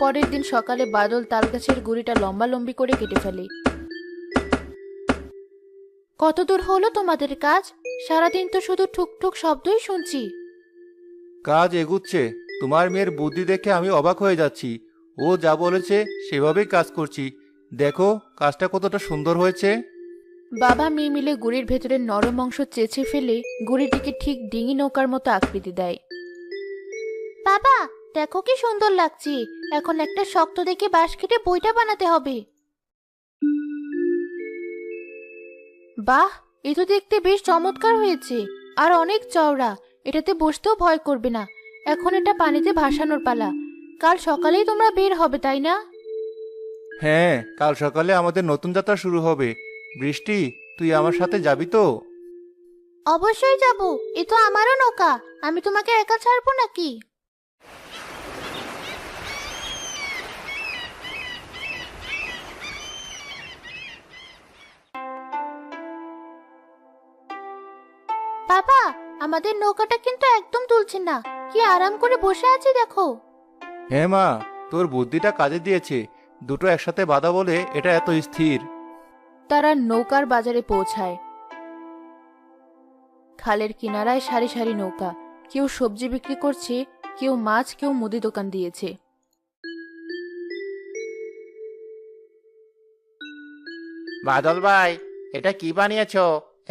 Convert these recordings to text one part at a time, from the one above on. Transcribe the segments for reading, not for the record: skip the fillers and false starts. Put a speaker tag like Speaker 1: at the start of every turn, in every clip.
Speaker 1: পরের দিন সকালে বাদল তালগাছের গুড়িটা লম্বালম্বি করে কেটে ফেলে। কত দূর হলো তোমাদের কাজ? সারাদিন তো শুধু ঠুকঠুক শব্দই শুনছি।
Speaker 2: কাজ এগুচ্ছে। তোমার মেয়ের বুদ্ধি দেখে আমি অবাক হয়ে যাচ্ছি। ও যা বলেছে সেভাবেই কাজ করছি। দেখো কাজটা কতটা সুন্দর হয়েছে।
Speaker 1: বাবা মেয়ে মিলে গুড়ির ভেতরের নরম অংশ চেঁচে ফেলে গুড়িটিকে ঠিক ডিঙি নৌকার মতো আকৃতি দেয়। বাবা দেখো কি সুন্দর লাগছে। এখন একটা শক্ত দেখে বাঁশ কেটে বইটা বানাতে হবে। বাহ, এ তো দেখতে বেশ চমৎকার হয়েছে। আর অনেক চওড়া। এটাতে বসতেও ভয় করবে না। এখন এটা পানিতে ভাসানোর পালা। কাল সকালেই তোমরা বের হবে, তাই না?
Speaker 2: হ্যাঁ, কাল সকালে আমাদের নতুন যাত্রা শুরু হবে। বৃষ্টি, তুই আমার সাথে যাবি তো?
Speaker 1: অবশ্যই যাব। এ তো আমারও নৌকা। আমি তোমাকে একা ছাড়বো নাকি? বাবা, আমাদের নৌকাটা কিন্তু একদম তুলছে না। কি আরাম করে বসে আছি দেখো।
Speaker 2: হ্যাঁ মা, তোর বুদ্ধিটা কাজে দিয়েছে। দুটো একসাথে বাঁধা বলে এটা এত স্থির।
Speaker 1: তারা নৌকার বাজারে পৌঁছায়। খালের কিনারায় সারি সারি নৌকা। কেউ সবজি বিক্রি করছে, কেউ মাছ, কেউ মুদি দোকান দিয়েছে।
Speaker 2: বাদল ভাই, এটা কি বানিয়েছো?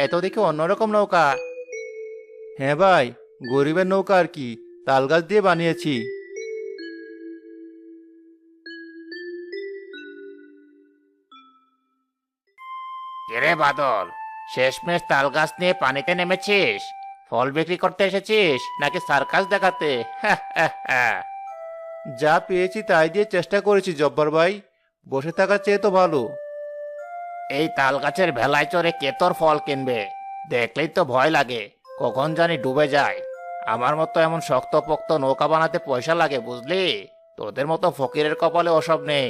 Speaker 2: এত দেখে অন্যরকম নৌকা। হ্যাঁ ভাই, গরিবের নৌকা আর কি, তাল গাছ দিয়ে বানিয়েছি।
Speaker 3: কিরে বাদল, শেষমেশ তাল গাছ নিয়ে পানিতে নেমেছিস? ফল বিক্রি করতে এসেছিস নাকি সার্কাস দেখাতে?
Speaker 2: যা পেয়েছি তাই দিয়ে চেষ্টা করেছি জব্বার ভাই। বসে থাকার চেয়ে তো ভালো।
Speaker 3: এই তাল গাছের ভেলায় চড়ে কে তোর ফল কিনবে? দেখলেই তো ভয় লাগে, কখন জানি ডুবে যায়। আমার মতো এমন শক্তপোক্ত নৌকা বানাতে পয়সা লাগে বুঝলি। তোদের মতো ফকিরের কপালে ওসব নেই।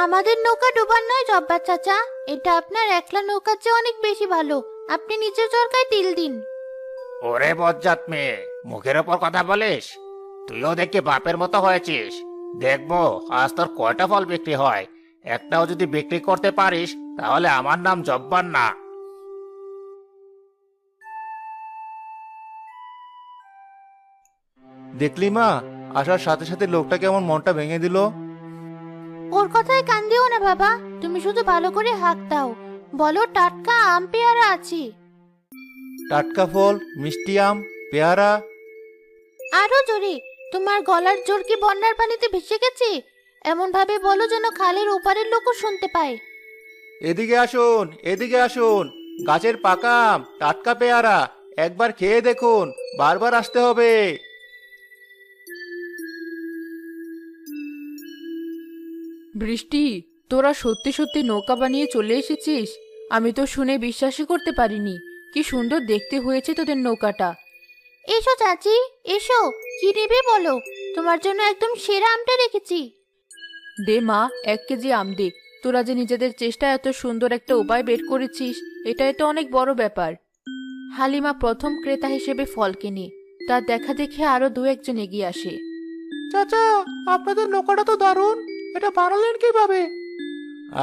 Speaker 1: আমাদের নৌকা ডোবার নয় জব্বার চাচা। এটা আপনার একলা নৌকার চেয়ে অনেক বেশি ভালো। আপনি নিচের চরকায় তিল দিন।
Speaker 3: ওরে বজ্জাত মেয়ে, মুখের ওপর কথা বলিস? তুইও দেখি বাপের মতো হয়েছিস। দেখবো আজ তোর কয়টা ফল বিক্রি হয়। একটাও যদি বিক্রি করতে পারিস তাহলে আমার নাম জব্বার না।
Speaker 2: দেখলি মা, আসার সাথে সাথে লোকটা কেমন মনটা ভেঙে দিল।
Speaker 1: ওর কথায় কান দিও না বাবা। তুমি শুধু ভালো করে হাঁক দাও। বলো টাটকা আম পেয়ারা আছে।
Speaker 2: টাটকা ফল, মিষ্টি আম, পেয়ারা।
Speaker 1: আরো জোরে। তোমার গলার জোর কি বন্যার পানিতে ভেসে গেছে? এমন ভাবে বলো যেন খালের ওপারের লোকও শুনতে পায়।
Speaker 2: এদিকে আসুন, এদিকে আসুন। গাছের পাকা আম, টাটকা পেয়ারা। একবার খেয়ে দেখুন, বারবার আসতে হবে।
Speaker 1: বৃষ্টি, তোরা সত্যি সত্যি নৌকা বানিয়ে চলে এসেছিস? আমি তো শুনে বিশ্বাসই করতে পারিনি। কি সুন্দর দেখতে হয়েছে তোদের নৌকাটা। এসো চাচি, এসো। কি নেবে বলো? তোমার জন্য একদম সেরা আমটা রেখেছি। দে মা, 1 কেজি আম দে। তোরা যে নিজেদের চেষ্টায় এত সুন্দর একটা উপায় বের করেছিস, এটাই তো অনেক বড় ব্যাপার। হালিমা প্রথম ক্রেতা হিসেবে ফল কেনে। তার দেখা দেখে আরো 2-1 জন এগিয়ে আসে।
Speaker 2: চাচা, আপনাদের নৌকাটা তো দারুণ। এটা বানালেন কিভাবে?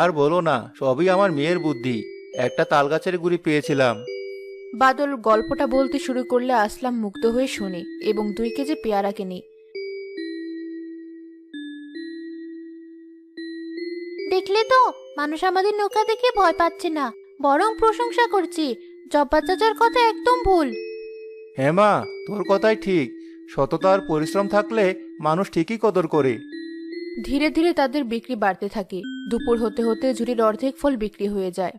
Speaker 2: আর বলো না, সবই আমার মেয়ের বুদ্ধি। একটা তাল গাছের গুড়ি পেয়েছিলাম।
Speaker 1: বাদল গল্পটা বলতে শুরু করলে আসলাম মুগ্ধ হয়ে শুনে এবং 2 কেজি পেয়ারা কিনে। দেখলে তো, মানুষ আমাদের নৌকা দেখে ভয় পাচ্ছে না, বরং প্রশংসা করছে। জব্বার চাচার কথা একদম ভুল।
Speaker 2: হ্যাঁ মা, তোর কথাই ঠিক। সততা আর পরিশ্রম থাকলে মানুষ ঠিকই কদর করে।
Speaker 1: ধীরে ধীরে তাদের বিক্রি বাড়তে থাকে। দুপুর হতে হতে ঝুড়ির অর্ধেক ফল বিক্রি হয়ে যায়।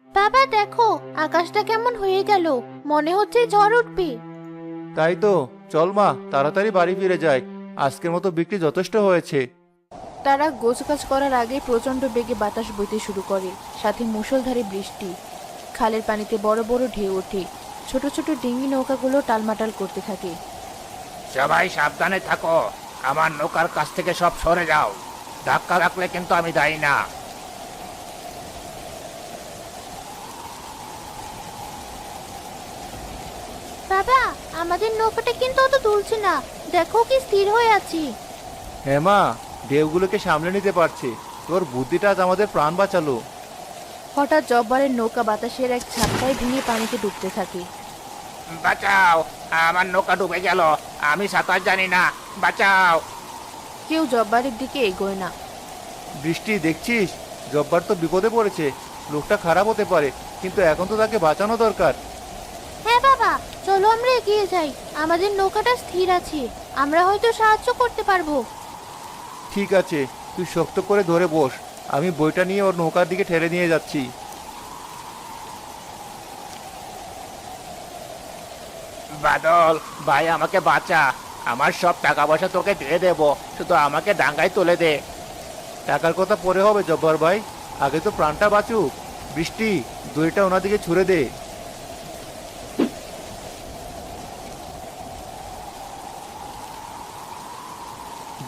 Speaker 1: বাবা দেখো, আকাশটা কেমন হয়ে গেল। মনে হচ্ছে ঝড় উঠবে।
Speaker 2: তাই তো, চল মা, তাড়াতাড়ি বাড়ি ফিরে যাই। আজকের মতো বিক্রি যথেষ্ট হয়েছে।
Speaker 1: তারা গোছগাছ করার আগে প্রচন্ড বেগে বাতাস বইতে শুরু করে, সাথে মুষলধারে বৃষ্টি। খালের পানিতে বড় বড় ঢেউ ওঠে। ছোট ছোট ডিঙি নৌকাগুলো টালমাটাল করতে থাকে।
Speaker 3: সবাই সাবধানে থাকো। আমার নৌকার কাছ থেকে সব সরে যাও। ধাক্কা লাগলে কিন্তু আমি দায়ী না।
Speaker 1: বাবা, আমাদের নৌকাটা কিন্তু অত দুলছে না, দেখো কি স্থির হয়ে আছি।
Speaker 2: হ্যাঁ মা, ঢেউগুলোকে সামলে নিতে পারছে। তোর বুদ্ধিটা আজ আমাদের প্রাণ বাঁচালো।
Speaker 1: হঠাৎ জব্বারের নৌকা বাতাসের এক ঝাপটায় ভেঙে পানিতে ডুবতে থাকে।
Speaker 3: বাঁচাও, আমার নৌকা ডুবে গেল, আমি সাঁতার জানি না, বাঁচাও।
Speaker 1: কেউ জব্বারের দিকে এগোয় না।
Speaker 2: বৃষ্টি, দেখছিস জব্বার তো বিপদে পড়েছে। লোকটা খারাপ হতে পারে, কিন্তু এখন তো তাকে বাঁচানো দরকার।
Speaker 1: হ্যাঁ বাবা, চলো আমরা এগিয়ে যাই, আমাদের নৌকাটা স্থির আছে, আমরা হয়তো সাহায্য করতে পারবো।
Speaker 2: ঠিক আছে, তুই শক্ত করে ধরে বস, আমি বইটা নিয়ে ওর নৌকার দিকে ঠেলে নিয়ে যাচ্ছি।
Speaker 3: বাদল ভাই, আমাকে বাঁচা, আমার সব টাকা পয়সা তোকে দিয়ে দেবো, শুধু আমাকে ডাঙ্গায় তুলে দে।
Speaker 2: টাকার কথা পরে হবে জব্বার ভাই, আগে তো প্রাণটা বাঁচুক। বৃষ্টি, দড়িটা ওনাদিকে ছুড়ে দে।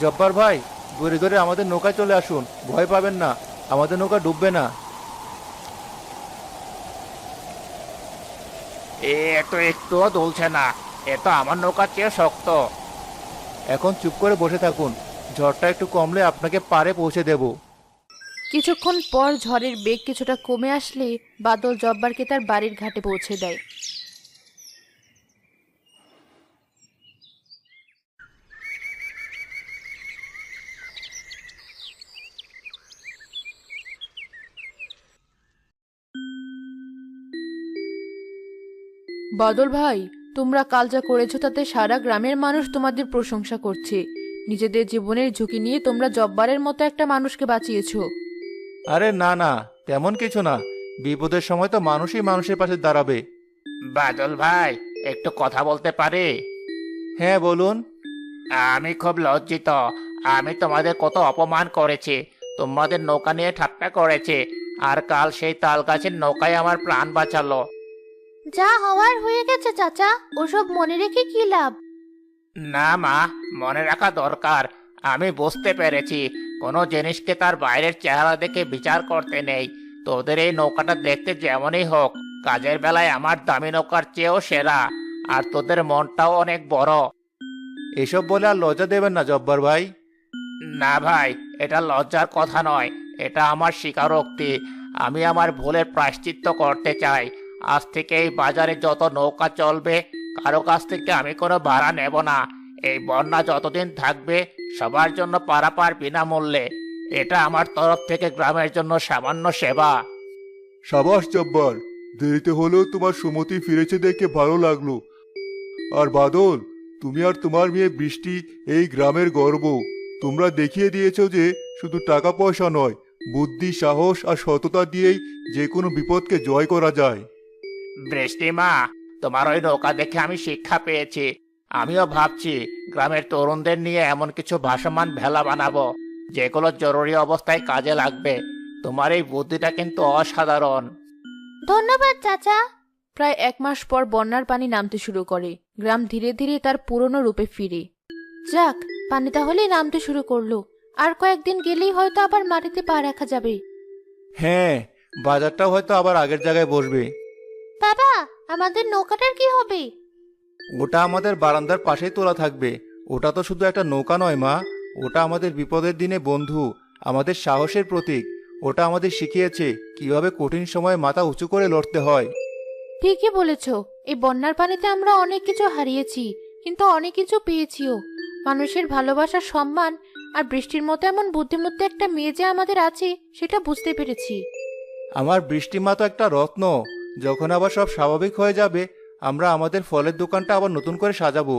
Speaker 2: জব্বার ভাই, ধরে ধরে আমাদের নৌকায় চলে আসুন, ভয় পাবেন না, আমাদের নৌকা ডুববে না।
Speaker 3: তো একটুও দুলছে না, এ তো আমার নৌকার চেয়ে শক্ত।
Speaker 2: এখন চুপ করে বসে থাকুন, ঝড়টা একটু কমলে আপনাকে পারে পৌঁছে দেব।
Speaker 1: কিছুক্ষণ পর ঝড়ের বেগ কিছুটা কমে আসলে বাদল জব্বারকে তার বাড়ির ঘাটে পৌঁছে দেয়। বাদল ভাই, তোমরা কাল যা করেছো তাতে সারা গ্রামের মানুষ তোমাদের প্রশংসা করছে। নিজেদের জীবনের ঝুঁকি নিয়ে তোমরা জব্বারের মতো একটা মানুষকে বাঁচিয়েছো।
Speaker 2: আরে না না, তেমন কিছু না, বিপদের সময় তো মানুষই মানুষের পাশে দাঁড়াবে।
Speaker 3: বাদল ভাই, একটু কথা বলতে পারি?
Speaker 2: হ্যাঁ বলুন।
Speaker 3: আমি খুব লজ্জিত, আমি তোমাদের কত অপমান করেছি, তোমাদের নৌকা নিয়ে ঠাট্টা করেছে, আর কাল সেই তাল গাছের নৌকায় আমার প্রাণ বাঁচালো।
Speaker 1: যা হওয়ার হয়ে গেছে চাচা, ওসব মনে রেখে কি লাভ।
Speaker 3: না মা, মনে রাখা দরকার। আমি বুঝতে পেরেছি কোনো জিনিসকে তার বাইরের চেহারা দেখে বিচার করতে নেই। তোদের এই নৌকাটা দেখতে যেমনই হোক, কাজের বেলায় আমার দামি নৌকার চেয়েও সেরা, আর তোদের মনটাও অনেক বড়।
Speaker 2: এসব বলে আর লজ্জা দেবেন না জব্বার ভাই।
Speaker 3: না ভাই, এটা লজ্জার কথা নয়, এটা আমার স্বীকারোক্তি। আমি আমার ভুলের প্রায়শ্চিত্ত করতে চাই। আজ থেকে এই বাজারে যত নৌকা চলবে, কারো কাছ থেকে আমি কোনো ভাড়া নেব না। এই বন্যা যতদিন থাকবে, সবার জন্য পারাপার বিনামূল্যে। এটা আমার তরফ থেকে গ্রামের জন্য সামান্য সেবা।
Speaker 2: সাবাস জব্বার, দেরিতে হলেও তোমার সুমতি ফিরেছে দেখে ভালো লাগলো। আর বাদল, তুমি আর তোমার মেয়ে বৃষ্টি এই গ্রামের গর্ব। তোমরা দেখিয়ে দিয়েছো যে শুধু টাকা পয়সা নয়, বুদ্ধি, সাহস আর সততা দিয়েই যে কোনো বিপদকে জয় করা যায়।
Speaker 3: বৃষ্টিমা, তোমার ওই নৌকা দেখে আমি শিক্ষা পেয়েছি। আমিও ভাবছি গ্রামের তরুণদের নিয়ে এমন কিছু ভাসমান ভেলা বানাবো, যেগুলো জরুরি অবস্থায় কাজে লাগবে। তোমার এই বুদ্ধিটা কিন্তু অসাধারণ।
Speaker 1: ধন্যবাদ চাচা। প্রায় 1 মাস পর বন্যার পানি নামতে শুরু করে, গ্রাম ধীরে ধীরে তার পুরনো রূপে ফিরে। যাক, পানি তাহলে নামতে শুরু করলো, আর কয়েকদিন গেলেই হয়তো আবার মাটিতে পা রাখা যাবে।
Speaker 2: হ্যাঁ, বাজারটাও হয়তো আবার আগের জায়গায় বসবে।
Speaker 1: বাবা, আমাদের নৌকাটার কি হবে?
Speaker 2: ওটা আমাদের বারান্দার পাশেই তোলা থাকবে। ওটা তো শুধু একটা নৌকা নয় মা, ওটা আমাদের বিপদের দিনে বন্ধু, আমাদের সাহসের প্রতীক। ওটা আমাদের শিখিয়েছে কিভাবে কঠিন সময়ে মাথা উঁচু করে লড়তে হয়।
Speaker 1: ঠিকই বলেছ, এই বন্যার পানিতে আমরা অনেক কিছু হারিয়েছি, কিন্তু অনেক কিছু পেয়েছিও। মানুষের ভালোবাসা, সম্মান আর বৃষ্টির মতো এমন বুদ্ধিমত্তা একটা মেয়ে যে আমাদের আছে, সেটা বুঝতে পেরেছি।
Speaker 2: আমার বৃষ্টিমা তো একটা রত্ন। যখন আবার সব স্বাভাবিক হয়ে যাবে, আমরা আমাদের ফলের দোকানটা আবার নতুন করে সাজাবো।